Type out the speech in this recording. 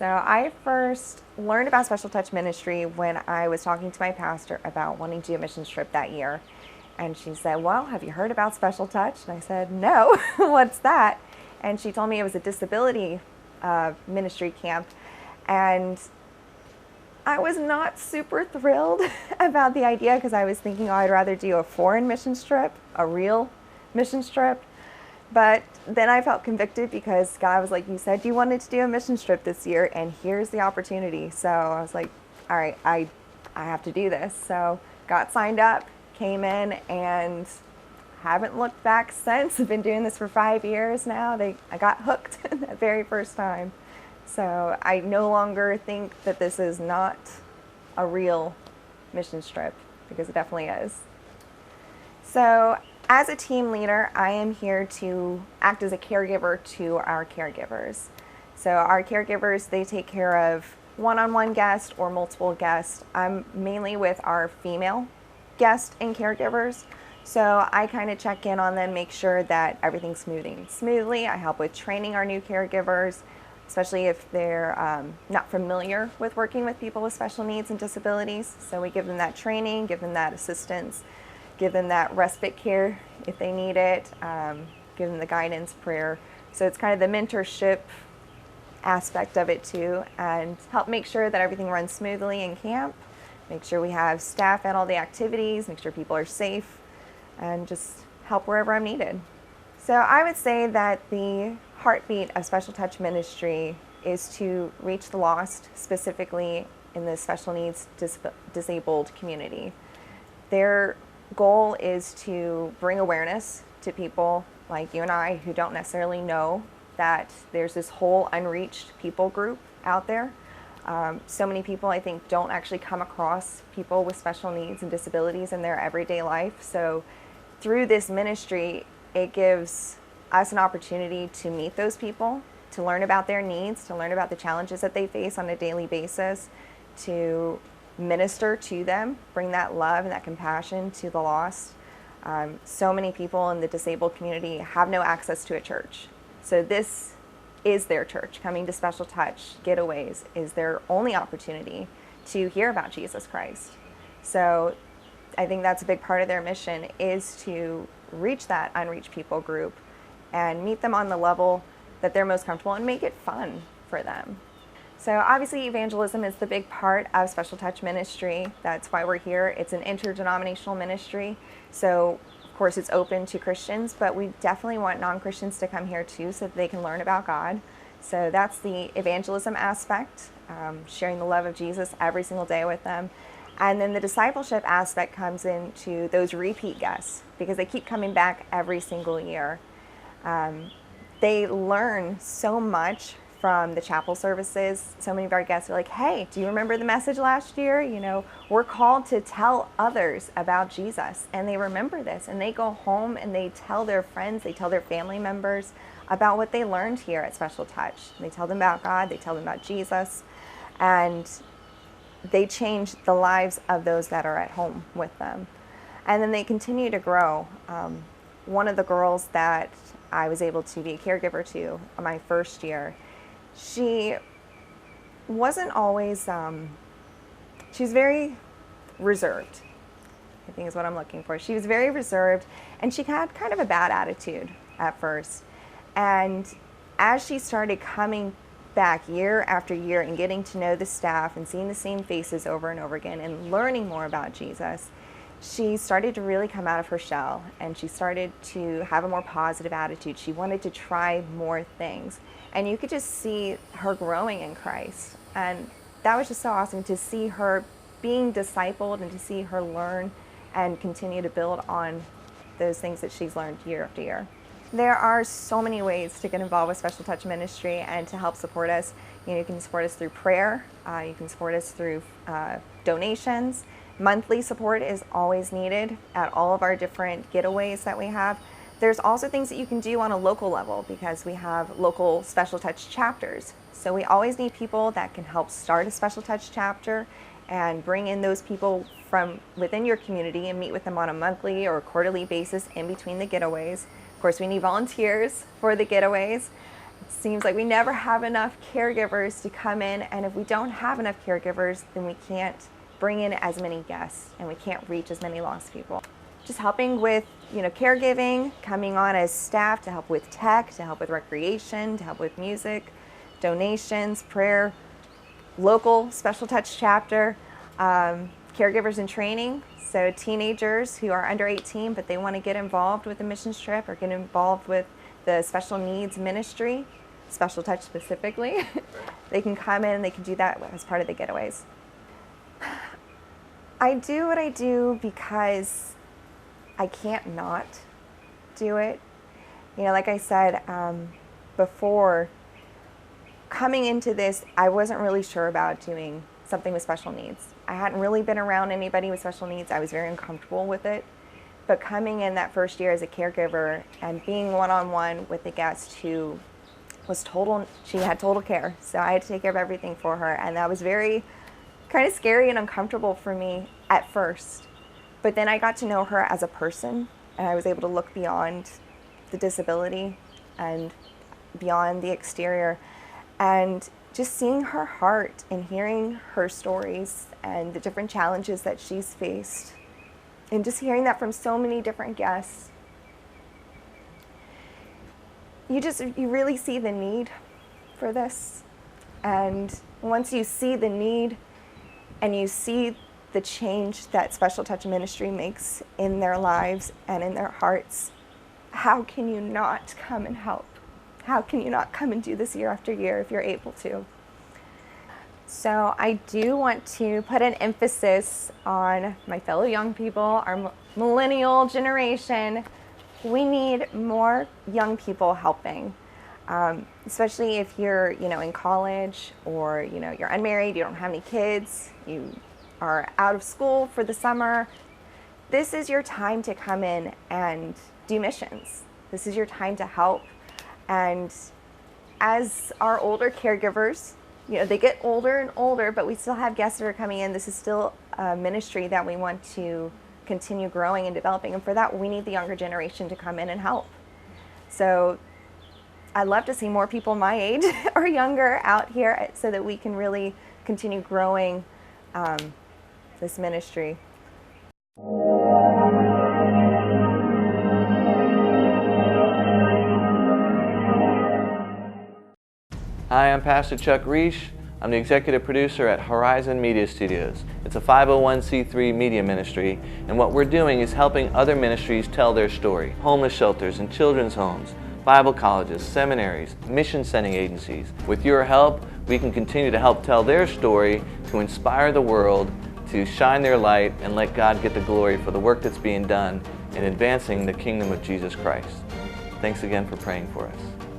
So I first learned about Special Touch Ministry when I was talking to my pastor about wanting to do a missions trip that year. And she said, well, have you heard about Special Touch? And I said, no, what's that? And she told me it was a disability ministry camp. And I was not super thrilled about the idea because I was thinking, oh, I'd rather do a foreign missions trip, a real missions trip. But then I felt convicted because God was like, you said you wanted to do a missions trip this year, and here's the opportunity. So I was like, all right, I have to do this. So got signed up, came in, and haven't looked back since. I've been doing this for 5 years now. I got hooked that very first time. So I no longer think that this is not a real missions trip, because it definitely is. So as a team leader, I am here to act as a caregiver to our caregivers. So our caregivers, they take care of one-on-one guests or multiple guests. I'm mainly with our female guests and caregivers. So I kind of check in on them, make sure that everything's moving smoothly. I help with training our new caregivers, especially if they're not familiar with working with people with special needs and disabilities. So we give them that training, give them that assistance, give them that respite care if they need it, give them the guidance, prayer. So it's kind of the mentorship aspect of it too, and help make sure that everything runs smoothly in camp, make sure we have staff at all the activities, make sure people are safe, and just help wherever I'm needed. So I would say that the heartbeat of Special Touch Ministry is to reach the lost, specifically in the special needs disabled community. Their goal is to bring awareness to people like you and I who don't necessarily know that there's this whole unreached people group out there. So many people, I think, don't actually come across people with special needs and disabilities in their everyday life. So through this ministry, it gives us an opportunity to meet those people, to learn about their needs, to learn about the challenges that they face on a daily basis, to minister to them, bring that love and that compassion to the lost. So many people in the disabled community have no access to a church. So this is their church. Coming to Special Touch Getaways is their only opportunity to hear about Jesus Christ. So I think that's a big part of their mission, is to reach that unreached people group and meet them on the level that they're most comfortable and make it fun for them. So obviously evangelism is the big part of Special Touch Ministry. That's why we're here. It's an interdenominational ministry. So of course it's open to Christians, but we definitely want non-Christians to come here too so that they can learn about God. So that's the evangelism aspect, sharing the love of Jesus every single day with them. And then the discipleship aspect comes into those repeat guests, because they keep coming back every single year. They learn so much from the chapel services. So many of our guests are like, hey, do you remember the message last year? You know, we're called to tell others about Jesus. And they remember this, and they go home and they tell their friends, they tell their family members about what they learned here at Special Touch. They tell them about God, they tell them about Jesus, and they change the lives of those that are at home with them. And then they continue to grow. One of the girls that I was able to be a caregiver to my first year, she wasn't always, she's very reserved, I think is what I'm looking for. She was very reserved, and she had kind of a bad attitude at first. And as she started coming back year after year and getting to know the staff and seeing the same faces over and over again and learning more about Jesus, she started to really come out of her shell, and she started to have a more positive attitude. She wanted to try more things, and you could just see her growing in Christ. And that was just so awesome to see her being discipled and to see her learn and continue to build on those things that she's learned year after year. There are so many ways to get involved with Special Touch Ministry and to help support us. You know, you can support us through prayer, you can support us through donations. Monthly support is always needed at all of our different getaways that we have. There's also things that you can do on a local level, because we have local Special Touch chapters. So we always need people that can help start a Special Touch chapter and bring in those people from within your community and meet with them on a monthly or quarterly basis in between the getaways. Of course, we need volunteers for the getaways Seems like we never have enough caregivers to come in, and if we don't have enough caregivers, then we can't bring in as many guests and we can't reach as many lost people. Just helping with, caregiving, coming on as staff to help with tech, to help with recreation, to help with music, donations, prayer, local special touch chapter, caregivers in training. So teenagers who are under 18 but they want to get involved with the missions trip or get involved with the special needs ministry, special touch specifically, they can come in and they can do that as part of the getaways. I do what I do because I can't not do it. Like I said before, coming into this, I wasn't really sure about doing something with special needs. I hadn't really been around anybody with special needs. I was very uncomfortable with it. But coming in that first year as a caregiver and being one-on-one with the guest who was she had total care. So I had to take care of everything for her. And that was very kind of scary and uncomfortable for me at first. But then I got to know her as a person, and I was able to look beyond the disability and beyond the exterior, and just seeing her heart and hearing her stories and the different challenges that she's faced, and just hearing that from so many different guests. You really see the need for this. And once you see the need and you see the change that Special Touch Ministry makes in their lives and in their hearts, how can you not come and help? How can you not come and do this year after year if you're able to? So I do want to put an emphasis on my fellow young people, our millennial generation. We need more young people helping, especially if you're, in college, or, you're unmarried, you don't have any kids, you are out of school for the summer. This is your time to come in and do missions. This is your time to help. And as our older caregivers, they get older and older, but we still have guests that are coming in. This is still a ministry that we want to continue growing and developing. And for that, we need the younger generation to come in and help. So I'd love to see more people my age or younger out here so that we can really continue growing this ministry. Hi, I'm Pastor Chuck Reish. I'm the executive producer at Horizon Media Studios. It's a 501c3 media ministry, and what we're doing is helping other ministries tell their story. Homeless shelters and children's homes, Bible colleges, seminaries, mission sending agencies. With your help, we can continue to help tell their story, to inspire the world, to shine their light and let God get the glory for the work that's being done in advancing the kingdom of Jesus Christ. Thanks again for praying for us.